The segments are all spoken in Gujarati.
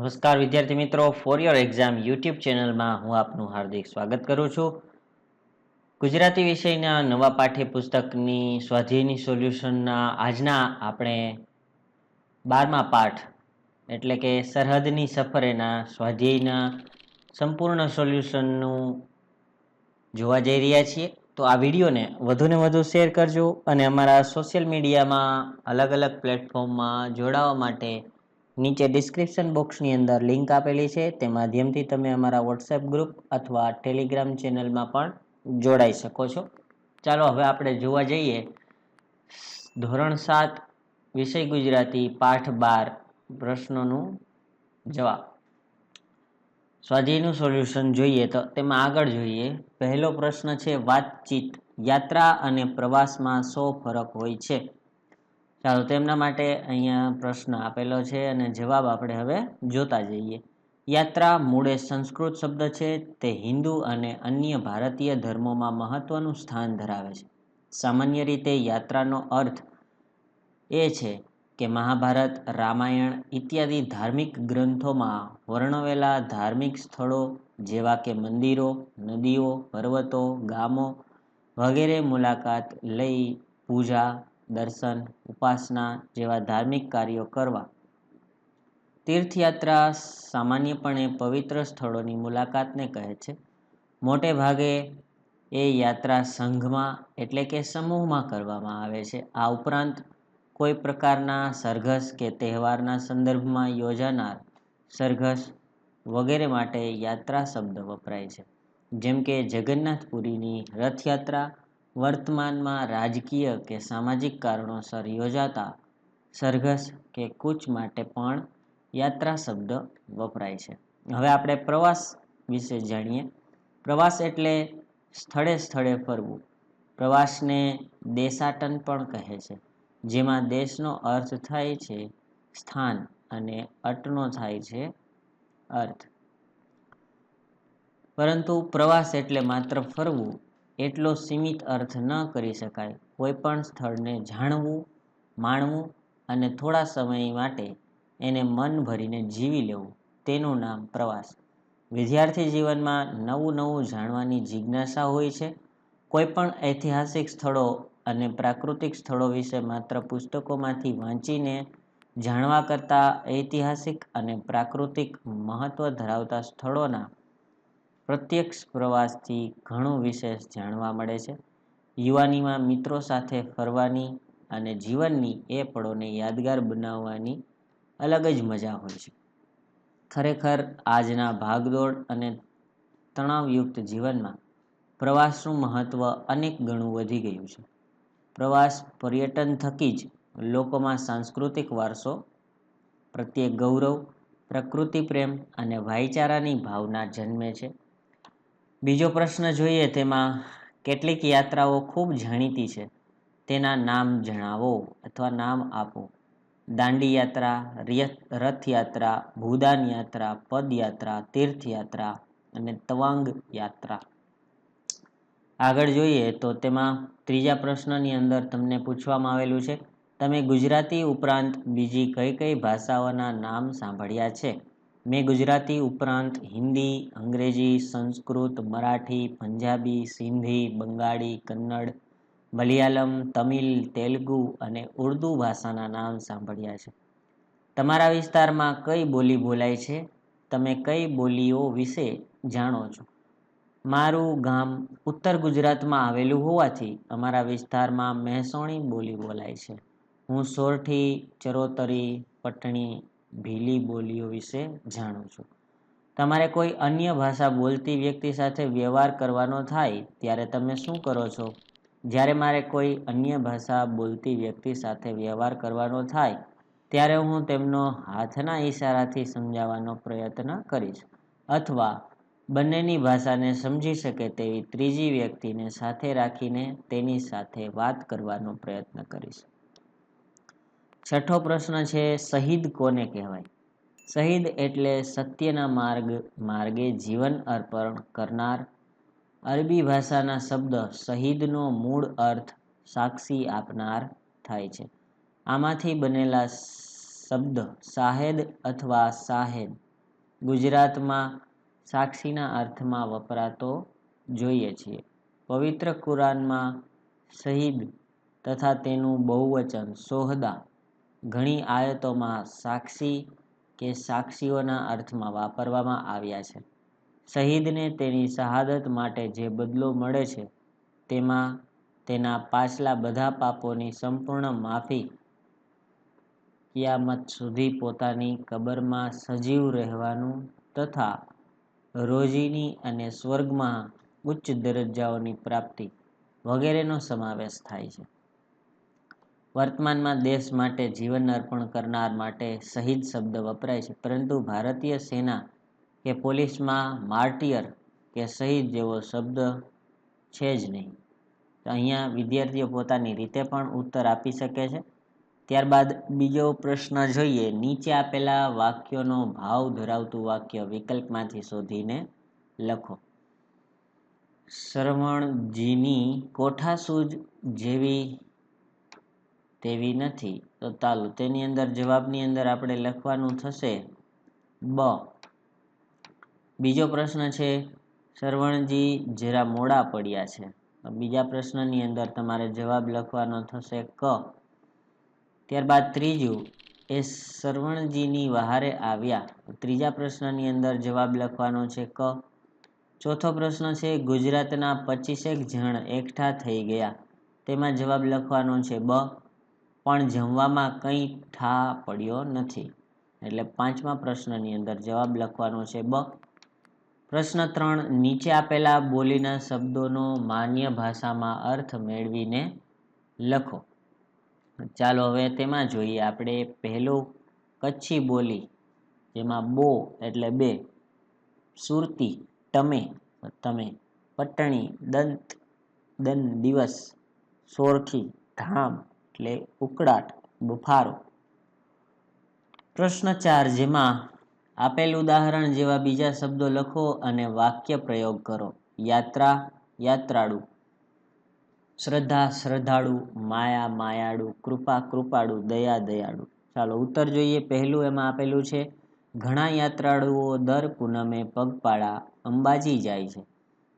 નમસ્કાર વિદ્યાર્થી મિત્રો, ફોર યોર એક્ઝામ યુટ્યુબ ચેનલમાં હું આપનું હાર્દિક સ્વાગત કરું છું. ગુજરાતી વિષયના નવા પાઠ્યપુસ્તકની સ્વાધ્યાયની સોલ્યુશનના આજના આપણે 12મા પાઠ એટલે કે સરહદની સફર એના સ્વાધ્યાયના સંપૂર્ણ સોલ્યુશનનું જોવા જઈ રહ્યા છીએ. તો આ વિડીયોને વધુને વધુ શેર કરજો અને અમારા સોશિયલ મીડિયામાં અલગ અલગ પ્લેટફોર્મમાં જોડાવા માટે નીચે ડિસ્ક્રિપ્શન બોક્સની અંદર લિંક આપેલી છે. તે માધ્યમથી તમે અમારા વોટ્સએપ ગ્રુપ અથવા ટેલિગ્રામ ચેનલમાં પણ જોડાઈ શકો છો. ચાલો હવે આપણે જોવા જઈએ ધોરણ 7 વિષય ગુજરાતી પાઠ 12 પ્રશ્નોનું જવાબ. સ્વાધ્યાયનું સોલ્યુશન જોઈએ તો તેમાં આગળ જોઈએ. પહેલો પ્રશ્ન છે વાતચીત, યાત્રા અને પ્રવાસમાં શો ફરક હોય છે? ચાલો તેમના માટે અહીંયા પ્રશ્ન આપેલો છે અને જવાબ આપણે હવે જોતા જઈએ. યાત્રા મૂળે સંસ્કૃત શબ્દ છે. તે હિન્દુ અને અન્ય ભારતીય ધર્મોમાં મહત્વનું સ્થાન ધરાવે છે. સામાન્ય રીતે યાત્રાનો અર્થ એ છે કે મહાભારત, રામાયણ ઇત્યાદિ ધાર્મિક ગ્રંથોમાં વર્ણવેલા ધાર્મિક સ્થળો જેવા કે મંદિરો, નદીઓ, પર્વતો, ગામો વગેરે મુલાકાત લઈ પૂજા, દર્શન, ઉપાસના જેવા ધાર્મિક કાર્યો કરવા. તીર્થયાત્રા સામાન્યપણે પવિત્ર સ્થળોની મુલાકાતને કહે છે. મોટે ભાગે એ યાત્રા સંઘમાં એટલે કે સમૂહમાં કરવામાં આવે છે. આ ઉપરાંત કોઈ પ્રકારના સરઘસ કે તહેવારના સંદર્ભમાં યોજાનાર સરઘસ વગેરે માટે યાત્રા શબ્દ વપરાય છે. જેમ કે જગન્નાથપુરીની રથયાત્રા, વર્તમાનમાં રાજકીય કે સામાજિક કારણોસર યોજાતા સરઘસ કે કૂચ માટે પણ યાત્રા શબ્દ વપરાય છે. હવે આપણે પ્રવાસ વિશે જાણીએ. પ્રવાસ એટલે સ્થળે સ્થળે ફરવું. પ્રવાસને દેશાટન પણ કહે છે, જેમાં દેશનો અર્થ થાય છે સ્થાન અને અટનો થાય છે અર્થ. પરંતુ પ્રવાસ એટલે માત્ર ફરવું એટલો સીમિત અર્થ ન કરી શકાય. કોઈ પણ સ્થળને જાણવું, માણવું અને થોડા સમય માટે એને મન ભરીને જીવી લેવું, તેનું નામ પ્રવાસ. વિદ્યાર્થી જીવનમાં નવું નવું જાણવાની જિજ્ઞાસા હોય છે. કોઈ પણ ઐતિહાસિક સ્થળો અને પ્રાકૃતિક સ્થળો વિશે માત્ર પુસ્તકોમાંથી વાંચીને જાણવા કરતાં ઐતિહાસિક અને પ્રાકૃતિક મહત્વ ધરાવતા સ્થળોના પ્રત્યક્ષ પ્રવાસથી ઘણું વિશેષ જાણવા મળે છે. યુવાનીમાં મિત્રો સાથે ફરવાની અને જીવનની એ પળોને યાદગાર બનાવવાની અલગ જ મજા હોય છે. ખરેખર આજના ભાગદોડ અને તણાવયુક્ત જીવનમાં પ્રવાસનું મહત્વ અનેક ગણું વધી ગયું છે. પ્રવાસ પર્યટન થકી જ લોકોમાં સાંસ્કૃતિક વારસો પ્રત્યે ગૌરવ, પ્રકૃતિ પ્રેમ અને ભાઈચારાની ભાવના જન્મે છે. બીજો પ્રશ્ન જોઈએ તેમાં કેટલીક યાત્રાઓ ખૂબ જાણીતી છે, તેના નામ જણાવો અથવા નામ આપો. દાંડી યાત્રા, રથયાત્રા, ભૂદાન યાત્રા, પદયાત્રા, તીર્થયાત્રા અને તવાંગ યાત્રા. આગળ જોઈએ તો તેમાં ત્રીજા પ્રશ્નની અંદર તમને પૂછવામાં આવેલું છે, તમે ગુજરાતી ઉપરાંત બીજી કઈ કઈ ભાષાઓના નામ સાંભળ્યા છે? મેં ગુજરાતી ઉપરાંત હિન્દી, અંગ્રેજી, સંસ્કૃત, મરાઠી, પંજાબી, સિંધી, બંગાળી, કન્નડ, મલયાલમ, તમિલ, તેલુગુ અને ઉર્દૂ ભાષાના નામ સાંભળ્યા છે. તમારા વિસ્તારમાં કઈ બોલી બોલાય છે? તમે કઈ બોલીઓ વિશે જાણો છો? મારું ગામ ઉત્તર ગુજરાતમાં આવેલું હોવાથી અમારા વિસ્તારમાં મહેસોણી બોલી બોલાય છે. હું સોરઠી, ચરોતરી, પટણી, ભીલી બોલીઓ વિશે જાણું છું. તમારે કોઈ અન્ય ભાષા બોલતી વ્યક્તિ સાથે વ્યવહાર કરવાનો થાય ત્યારે તમે શું કરો છો? જ્યારે મારે કોઈ અન્ય ભાષા બોલતી વ્યક્તિ સાથે વ્યવહાર કરવાનો થાય ત્યારે હું તેમનો હાથના ઈશારાથી સમજાવવાનો પ્રયત્ન કરીશ અથવા બંનેની ભાષાને સમજી શકે તેવી ત્રીજી વ્યક્તિને સાથે રાખીને તેની સાથે વાત કરવાનો પ્રયત્ન કરીશ. છઠ્ઠો પ્રશ્ન છે, શહીદ કોને કહેવાય? શહીદ એટલે સત્યના માર્ગે જીવન અર્પણ કરનાર. અરબી ભાષાના શબ્દ શહીદનો મૂળ અર્થ સાક્ષી આપનાર થાય છે. આમાંથી બનેલા શબ્દ શાહેદ અથવા શાહેદ ગુજરાતમાં સાક્ષીના અર્થમાં વપરાતો જોઈએ છીએ. પવિત્ર કુરાનમાં શહીદ તથા તેનું બહુવચન સોહદા ઘણી આયતોમાં સાક્ષી કે સાક્ષીઓના અર્થમાં વાપરવામાં આવ્યા છે. શહીદને તેની શહાદત માટે જે બદલો મળે છે તેમાં તેના પાછલા બધા પાપોની સંપૂર્ણ માફી, કિયામત સુધી પોતાની કબરમાં સજીવ રહેવાનું તથા રોજીની અને સ્વર્ગમાં ઉચ્ચ દરજ્જાઓની પ્રાપ્તિ વગેરેનો સમાવેશ થાય છે. વર્તમાનમાં દેશ માટે જીવન અર્પણ કરનાર માટે શહીદ શબ્દ વપરાય છે, પરંતુ ભારતીય સેના કે પોલીસમાં માર્ટિયર કે શહીદ જેવો શબ્દ છે જ નહીં. તો અહીંયા વિદ્યાર્થીઓ પોતાની રીતે પણ ઉત્તર આપી શકે છે. ત્યારબાદ બીજો પ્રશ્ન જોઈએ. નીચે આપેલા વાક્યોનો ભાવ ધરાવતું વાક્ય વિકલ્પમાંથી શોધીને લખો. શ્રવણજીની કોઠાસૂઝ જેવી તેવી નથી. તો ચાલો તેની અંદર જવાબની અંદર આપણે લખવાનું થશે બ. બીજો પ્રશ્ન છે શ્રવણજી જરા મોડા પડ્યા છે. બીજા પ્રશ્નની અંદર તમારે જવાબ લખવાનો થશે ક. ત્યારબાદ ત્રીજું એ શ્રવણજીની વહારે આવ્યા. ત્રીજા પ્રશ્નની અંદર જવાબ લખવાનો છે ક. ચોથો પ્રશ્ન છે ગુજરાતના 25 જણ એકઠા થઈ ગયા. તેમાં જવાબ લખવાનો છે બ. પણ જમવામાં કંઈ ઠા પડ્યો નથી. એટલે પાંચમા પ્રશ્નની અંદર જવાબ લખવાનો છે બ. પ્રશ્ન 3 નીચે આપેલા બોલીના શબ્દોનો માન્ય ભાષામાં અર્થ મેળવીને લખો. ચાલો હવે તેમાં જોઈએ. આપણે પહેલું કચ્છી બોલી, જેમાં બો એટલે બે, સુરતી ટમે તમે, પટણી દંત દન દિવસ, સોરખી ધામ એટલે ઉકળાટ બફારો. પ્રશ્ન 4 જેમાં આપેલ ઉદાહરણ જેવા બીજા શબ્દો લખો અને વાક્ય પ્રયોગ કરો. યાત્રા યાત્રાળુ, શ્રદ્ધા શ્રદ્ધાળુ, માયા માયાળુ, કૃપા કૃપાળુ, દયા દયાળુ. ચાલો ઉત્તર જોઈએ. પહેલું એમાં આપેલું છે ઘણા યાત્રાળુઓ દર પૂનમે પગપાળા અંબાજી જાય છે.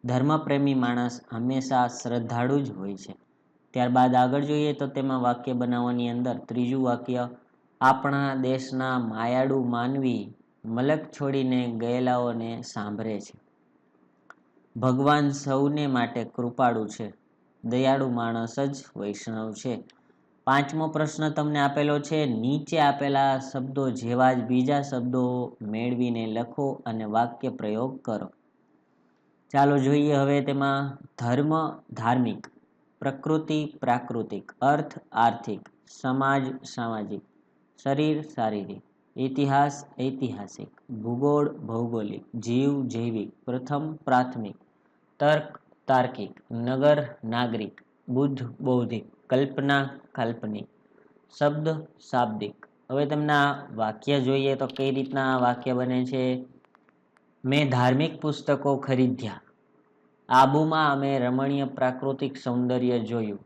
ધર્મપ્રેમી માણસ હંમેશા શ્રદ્ધાળુ જ હોય છે. ત્યારબાદ આગળ જોઈએ તો તેમાં વાક્ય બનાવવાની અંદર ત્રીજું વાક્ય આપણા દેશના માયાળુ માનવી મલક છોડીને ગયેલાઓને સાંભળે છે. ભગવાન સૌને માટે કૃપાળુ છે. દયાળુ માણસ જ વૈષ્ણવ છે. પાંચમો પ્રશ્ન તમને આપેલો છે નીચે આપેલા શબ્દો જેવા જ બીજા શબ્દો મેળવીને લખો અને વાક્ય પ્રયોગ કરો. ચાલો જોઈએ હવે તેમાં ધર્મ ધાર્મિક, પ્રકૃતિ પ્રાકૃતિક, અર્થ આર્થિક, સમાજ સામાજિક, શરીર શારીરિક, ઇતિહાસ ઐતિહાસિક, ભૂગોળ ભૌગોલિક, જીવ જૈવિક, પ્રથમ પ્રાથમિક, તર્ક તાર્કિક, નગર નાગરિક, બુદ્ધ બૌદ્ધિક, કલ્પના કાલ્પનિક, શબ્દ શાબ્દિક. હવે તેમના વાક્ય જોઈએ તો કઈ રીતના વાક્ય બને છે. મેં ધાર્મિક પુસ્તકો ખરીદ્યા. આબુમાં અમે રમણીય પ્રાકૃતિક સૌંદર્ય જોયું.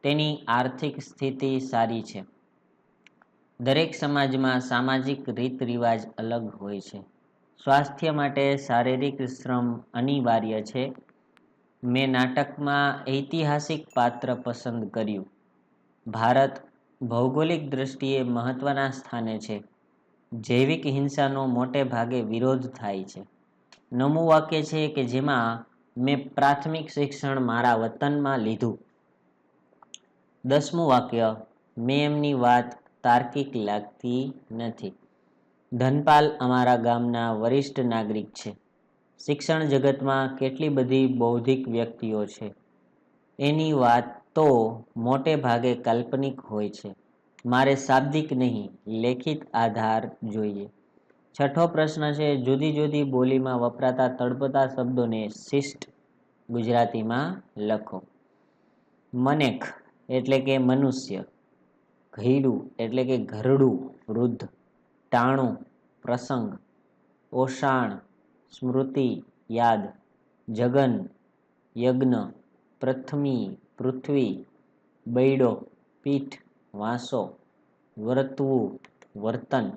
તેની આર્થિક સ્થિતિ સારી છે. દરેક સમાજમાં સામાજિક રીત રિવાજ અલગ હોય છે. સ્વાસ્થ્ય માટે શારીરિક શ્રમ અનિવાર્ય છે. મેં નાટકમાં ઐતિહાસિક પાત્ર પસંદ કર્યું. ભારત ભૌગોલિક દ્રષ્ટિએ મહત્વના સ્થાને છે. જૈવિક હિંસાનો મોટે ભાગે વિરોધ થાય છે. નવમું વાક્ય છે કે જેમાં મેં પ્રાથમિક શિક્ષણ મારા વતનમાં લીધું. 10મું વાક્ય મેં એમની વાત તાર્કિક લાગતી નથી. ધનપાલ અમારા ગામના વરિષ્ઠ નાગરિક છે. શિક્ષણ જગતમાં કેટલી બધી બૌદ્ધિક વ્યક્તિઓ છે. એની વાત તો મોટે ભાગે કાલ્પનિક હોય છે. મારે શાબ્દિક નહીં લેખિત આધાર જોઈએ. છઠ્ઠો પ્રશ્ન છે જુદી જુદી બોલીમાં વપરાતા તળપતા શબ્દોને શિષ્ટ ગુજરાતીમાં લખો. મનેખ એટલે કે મનુષ્ય, ઘઈડું એટલે કે ઘરડું વૃદ્ધ, ટાણું પ્રસંગ, ઓષાણ સ્મૃતિ યાદ, જગન યજ્ઞ, પ્રથમી પૃથ્વી, બૈડો પીઠ વાંસો, વર્તવું વર્તન.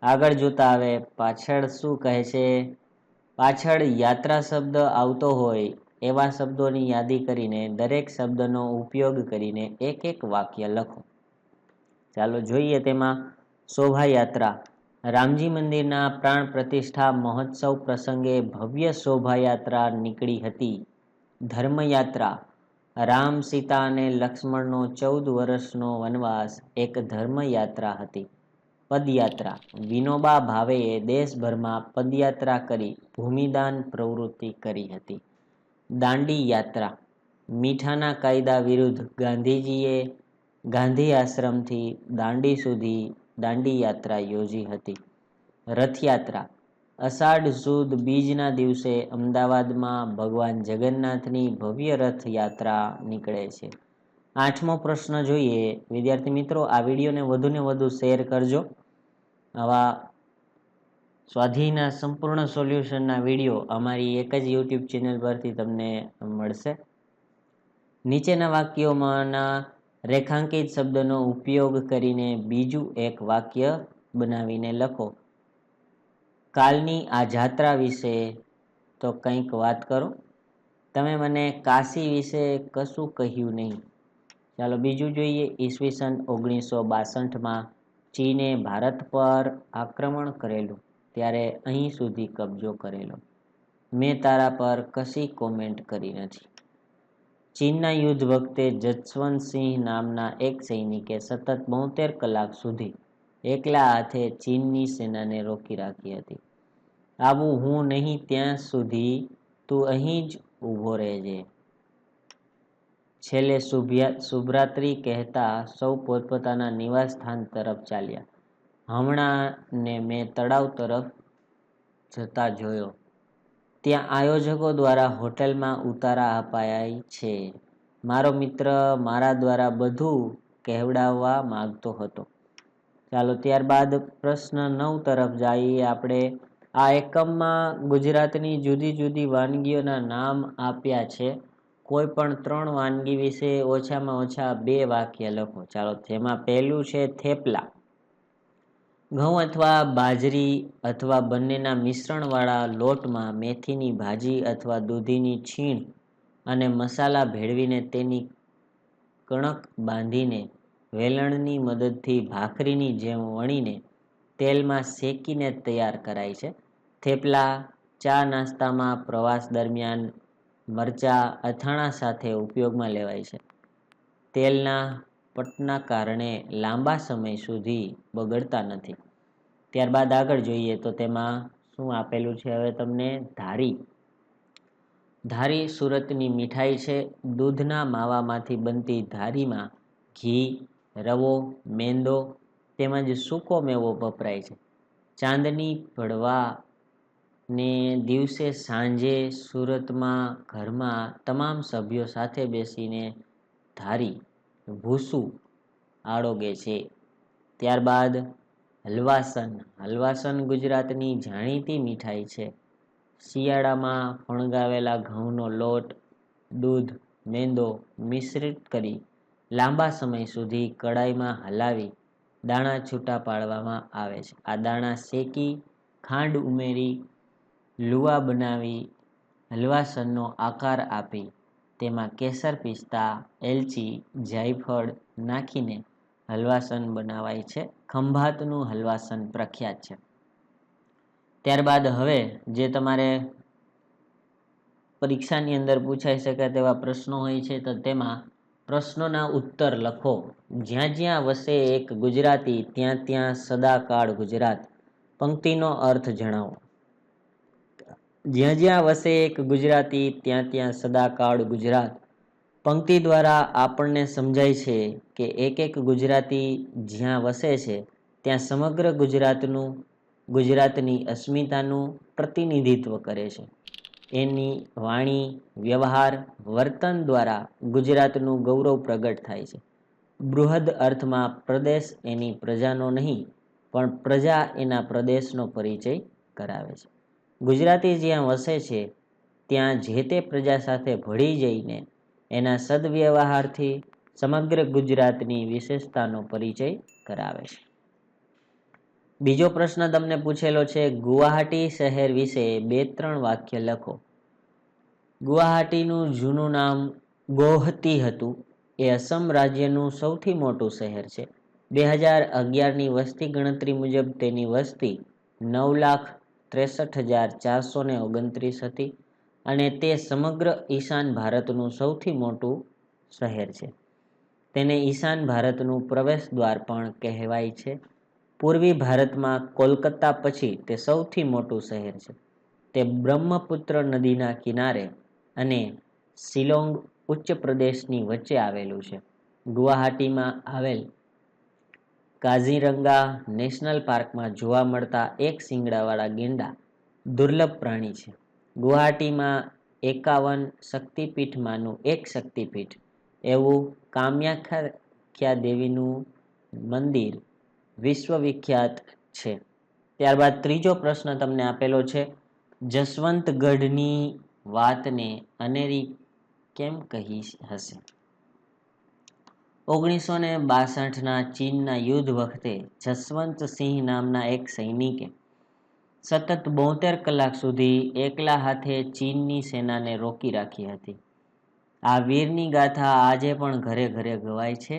આગળ જોતા આવે પાછળ શું કહે છે, પાછળ યાત્રા શબ્દ આવતો હોય એવા શબ્દોની યાદી કરીને દરેક શબ્દનો ઉપયોગ કરીને એક એક વાક્ય લખો. ચાલો જોઈએ તેમાં શોભાયાત્રા. રામજી મંદિરના પ્રાણ પ્રતિષ્ઠા મહોત્સવ પ્રસંગે ભવ્ય શોભાયાત્રા નીકળી હતી. ધર્મયાત્રા. રામ, સીતા અને લક્ષ્મણનો 14 વર્ષનો વનવાસ એક ધર્મયાત્રા હતી. પદયાત્રા. વિનોબા ભાવેએ દેશભરમાં પદયાત્રા કરી ભૂમિદાન પ્રવૃત્તિ કરી હતી. દાંડી યાત્રા. મીઠાના કાયદા વિરુદ્ધ ગાંધીજીએ ગાંધી આશ્રમથી દાંડી સુધી દાંડી યાત્રા યોજી હતી. રથયાત્રા. અષાઢ સુદ બીજના દિવસે અમદાવાદમાં ભગવાન જગન્નાથની ભવ્ય રથયાત્રા નીકળે છે. 8મો પ્રશ્ન જોઈએ. વિદ્યાર્થી મિત્રો, આ વિડીયોને વધુને વધુ શેર કરજો. આવા સ્વાધ્યાયના સંપૂર્ણ સોલ્યુશનના વિડીયો અમારી એક જ યુટ્યુબ ચેનલ પરથી તમને મળશે. નીચેના વાક્યોમાંના રેખાંકિત શબ્દનો ઉપયોગ કરીને બીજું એક વાક્ય બનાવીને લખો. કાલની આ જાત્રા વિશે તો કંઈક વાત કરો. તમે મને કાશી વિશે કશું કહ્યું નહીં. ચાલો બીજું જોઈએ. ઈસવીસન 1962માં ચીને ભારત પર આક્રમણ કરેલું ત્યારે અહીં સુધી કબજો કરેલો. મેં તારા પર કશી કોમેન્ટ કરી નથી. ચીનના યુદ્ધ વખતે જસવંતસિંહ નામના એક સૈનિકે સતત 72 કલાક સુધી એકલા હાથે ચીનની સેનાને રોકી રાખી હતી. આવું હું નહીં ત્યાં સુધી તું અહીં જ ઊભો રહેજે. છેલ્લે શુભરાત્રિ કહેતા સૌ પોતપોતાના નિવાસ સ્થાન તરફ ચાલ્યા. હમણાં ને મેં તળાવ તરફ જતા જોયો. ત્યાં આયોજકો દ્વારા હોટલમાં ઉતારા અપાય છે. મારો મિત્ર મારા દ્વારા બધું કહેવડાવવા માંગતો હતો. ચાલો ત્યારબાદ પ્રશ્ન 9 તરફ જઈએ આપણે. આ એકમમાં ગુજરાતની જુદી જુદી વાનગીઓના નામ આપ્યા છે. કોઈ પણ 3 વાનગી વિશે ઓછામાં ઓછા 2 વાક્ય લખો. ચાલો જેમાં પહેલું છે થેપલા. ઘઉં અથવા બાજરી અથવા બંનેના મિશ્રણવાળા લોટમાં મેથીની ભાજી અથવા દૂધીની છીણ અને મસાલા ભેળવીને તેની કણક બાંધીને વેલણની મદદથી ભાખરીની જેમ વણીને તેલમાં શેકીને તૈયાર કરાય છે. થેપલા ચા નાસ્તામાં પ્રવાસ દરમિયાન મરચાં અથાણા સાથે ઉપયોગમાં લેવાય છે. તેલના પટના કારણે લાંબા સમય સુધી બગડતા નથી. ત્યારબાદ આગળ જોઈએ તો તેમાં શું આપેલું છે હવે તમને. ધારી. ધારી સુરતની મીઠાઈ છે. દૂધના માવામાંથી બનતી ધારીમાં ઘી, રવો, મેંદો તેમજ સૂકો મેવો વપરાય છે. ચાંદની પડવા ને દિવસે સાંજે સુરતમાં ઘરમાં તમામ સભ્યો સાથે બેસીને ધારી ભૂસું આળોગે છે. ત્યારબાદ હલવાસન. હલવાસન ગુજરાતની જાણીતી મીઠાઈ છે. શિયાળામાં ફણગાવેલા ઘઉંનો લોટ, દૂધ, મેંદો મિશ્રિત કરી લાંબા સમય સુધી કડાઈમાં હલાવી દાણા છૂટા પાડવામાં આવે છે. આ દાણા શેકી ખાંડ ઉમેરી લુવા બનાવી હલવાસનનો આકાર આપી તેમાં કેસર, પિસ્તા, એલચી, જાયફળ નાખીને હલવાસન બનાવાય છે. ખંભાતનું હલવાસન પ્રખ્યાત છે. ત્યારબાદ હવે જે તમારે પરીક્ષાની અંદર પૂછાઈ શકે તેવા પ્રશ્નો હોય છે તો તેમાં પ્રશ્નોના ઉત્તર લખો. જ્યાં જ્યાં વસે એક ગુજરાતી ત્યાં ત્યાં સદાકાળ ગુજરાત. પંક્તિનો અર્થ જણાવો. જ્યાં જ્યાં વસે એક ગુજરાતી ત્યાં ત્યાં સદાકાળ ગુજરાત. પંક્તિ દ્વારા આપણને સમજાય છે કે એક ગુજરાતી જ્યાં વસે છે ત્યાં સમગ્ર ગુજરાતની અસ્મિતાનું પ્રતિનિધિત્વ કરે છે. એની વાણી, વ્યવહાર, વર્તન દ્વારા ગુજરાતનું ગૌરવ પ્રગટ થાય છે. બૃહદ અર્થમાં પ્રદેશ એની પ્રજાનો નહીં પણ પ્રજા એના પ્રદેશનો પરિચય કરાવે છે. ગુજરાતી જ્યાં વસે છે ત્યાં જે તે પ્રજા સાથે ભળી જઈને એના સદવ્યવહારથી સમગ્ર ગુજરાતની વિશેષતાનો પરિચય કરાવે છે. બીજો પ્રશ્ન તમને પૂછેલો છે, ગુવાહાટી શહેર વિશે 2-3 વાક્ય લખો. ગુવાહાટીનું જૂનું નામ ગૌહતી હતું. એ અસમ રાજ્યનું સૌથી મોટું શહેર છે. 2011ની વસ્તી ગણતરી મુજબ તેની વસ્તી 9,63,429 હતી અને તે સમગ્ર ઈશાન ભારતનું સૌથી મોટું શહેર છે. તેને ઈશાન ભારતનું પ્રવેશ દ્વાર પણ કહેવાય છે. પૂર્વી ભારતમાં કોલકાતા પછી તે સૌથી મોટું શહેર છે. તે બ્રહ્મપુત્ર નદીના કિનારે અને શિલોંગ ઉચ્ચ પ્રદેશની વચ્ચે આવેલું છે. ગુવાહાટીમાં આવેલ કાઝીરંગા નેશનલ પાર્કમાં જોવા મળતા એક શિંગડાવાળા ગેંડા દુર્લભ પ્રાણી છે. ગુવાહાટીમાં 51 શક્તિપીઠમાંનું એક શક્તિપીઠ એવું કામાખ્યા દેવીનું મંદિર વિશ્વવિખ્યાત છે. ત્યારબાદ ત્રીજો પ્રશ્ન તમને આપેલો છે, જસવંતગઢની વાતને અનેરી કેમ કહી હશે? 1962ના ચીનના યુદ્ધ વખતે જસવંતસિંહ નામના એક સૈનિકે સતત 72 કલાક સુધી એકલા હાથે ચીનની સેનાને રોકી રાખી હતી. આ વીરની ગાથા આજે પણ ઘરે ઘરે ગવાય છે.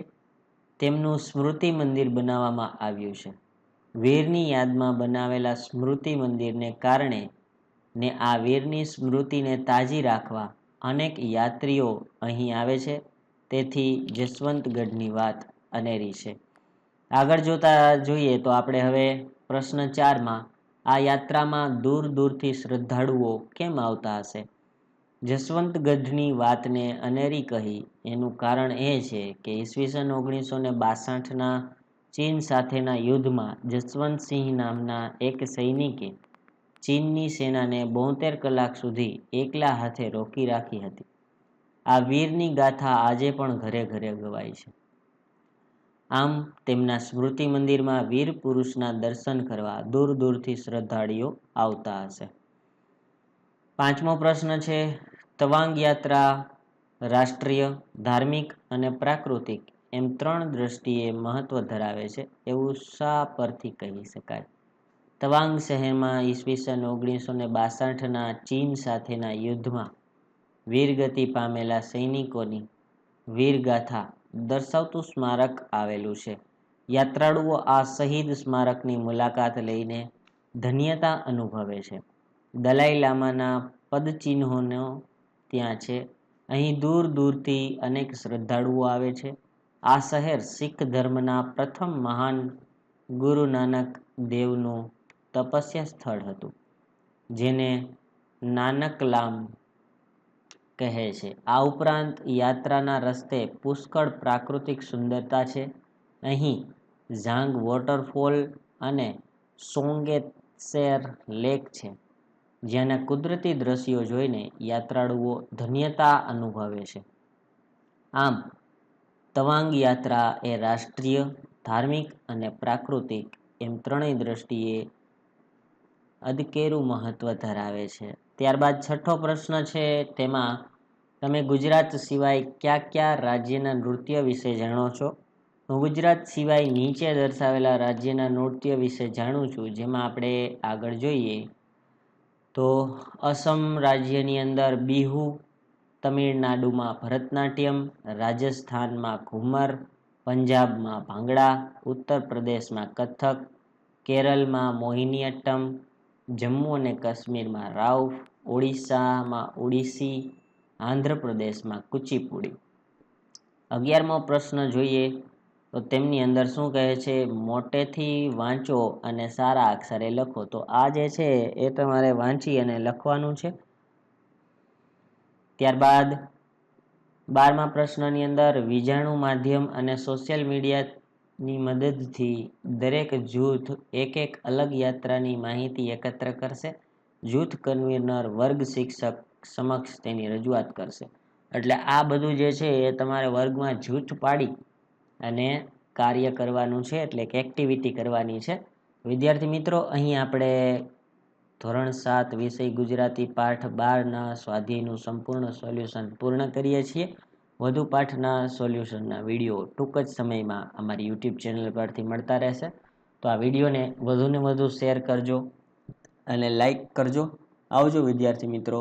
તેમનું સ્મૃતિ મંદિર બનાવવામાં આવ્યું છે. વીરની યાદમાં બનાવેલા સ્મૃતિ મંદિરને કારણે ને આ વીરની સ્મૃતિને તાજી રાખવા અનેક યાત્રીઓ અહીં આવે છે. તેથી જસવંતગઢની વાત અનેરી છે. આગળ જોઈએ તો આપણે હવે પ્રશ્ન 4માં આ યાત્રામાં દૂર દૂરથી શ્રદ્ધાળુઓ કેમ આવતા હશે? જસવંતગઢની વાતને અનેરી કહી એનું કારણ એ છે કે ઈસવીસન 1962ના ચીન સાથેના યુદ્ધમાં જસવંતસિંહ નામના એક સૈનિકે ચીનની સેનાને 72 કલાક સુધી એકલા હાથે રોકી રાખી હતી. આ વીરની ગાથા આજે પણ ઘરે ઘરે ગવાય છે. આમ તેમના સ્મૃતિ મંદિરમાં વીર પુરુષના દર્શન કરવા દૂર દૂરથી શ્રદ્ધાળુઓ આવતા હશે. 5મો પ્રશ્ન છે, તવાંગ યાત્રા રાષ્ટ્રીય, ધાર્મિક અને પ્રાકૃતિક એમ 3 દ્રષ્ટિએ મહત્વ ધરાવે છે એવું શા પરથી કહી શકાય? તવાંગ શહેરમાં ઈસવીસન 1962ના ચીન સાથેના યુદ્ધમાં વીરગતિ પામેલા સૈનિકોની વીરગાથા દર્શાવતું સ્મારક આવેલું છે. યાત્રાળુઓ આ શહીદ સ્મારકની મુલાકાત લઈને ધન્યતા અનુભવે છે. દલાઈ લામાના પદચિહ્નો ત્યાં છે. અહીં દૂર દૂરથી અનેક શ્રદ્ધાળુઓ આવે છે. આ શહેર શીખ ધર્મના પ્રથમ મહાન ગુરુ નાનક દેવનું તપસ્યા સ્થળ હતું, જેને નાનકલામ કહે છે. આ ઉપરાંત યાત્રાના રસ્તે પુષ્કળ પ્રાકૃતિક સુંદરતા છે. અહીં ઝાંગ વોટરફોલ અને સોંગેત્સેર લેક છે, જ્યાંના કુદરતી દ્રશ્યો જોઈને યાત્રાળુઓ ધન્યતા અનુભવે છે. આમ તવાંગ યાત્રા એ રાષ્ટ્રીય, ધાર્મિક અને પ્રાકૃતિક એમ 3 દ્રષ્ટિએ અદકેરું મહત્વ ધરાવે છે. ત્યારબાદ 6થો પ્રશ્ન છે, તેમાં તમે ગુજરાત સિવાય કયા કયા રાજ્યના નૃત્ય વિશે જાણો છો? હું ગુજરાત સિવાય નીચે દર્શાવેલા રાજ્યના નૃત્ય વિશે જાણું છું. જેમાં આપણે આગળ જોઈએ તો અસમ રાજ્યની અંદર બિહુ, તમિલનાડુમાં ભરતનાટ્યમ, રાજસ્થાનમાં ઘુમર, પંજાબમાં ભાંગડા, ઉત્તર પ્રદેશમાં કથક, કેરળમાં મોહિનીઅટ્ટમ, જમ્મુ અને કાશ્મીરમાં રાઉફ, ઓડિશામાં ઓડિસી, આંધ્રપ્રદેશમાં કુચીપુડી. 11મો પ્રશ્ન જોઈએ તો તેમની અંદર શું કહે છે, મોટેથી વાંચો અને સારા અક્ષરે લખો. તો આ જે છે એ તમારે વાંચી અને લખવાનું છે. ત્યારબાદ 12મા પ્રશ્નની અંદર વીજાણુ માધ્યમ અને સોશિયલ મીડિયાની મદદથી દરેક જૂથ એક અલગ યાત્રાની માહિતી એકત્ર કરશે. જૂથ કન્વીનર વર્ગ શિક્ષક સમક્ષ તેની રજૂઆત કરશે. એટલે આ બધું જે છે એ તમારે વર્ગમાં જૂથ પાડી અને કાર્ય કરવાનું છે, એટલે કે એક્ટિવિટી કરવાની છે. વિદ્યાર્થી મિત્રો, અહીં આપણે ધોરણ 7 વિષય ગુજરાતી પાઠ 12ના સ્વાધ્યાયનું સંપૂર્ણ સોલ્યુશન પૂર્ણ કરીએ છીએ. વધુ પાઠના સોલ્યુશનના વિડીયો ટૂંક જ સમયમાં અમારી યુટ્યુબ ચેનલ પરથી મળતા રહેશે. તો આ વિડીયોને વધુને વધુ શેર કરજો અને લાઈક કરજો. આવજો વિદ્યાર્થી મિત્રો.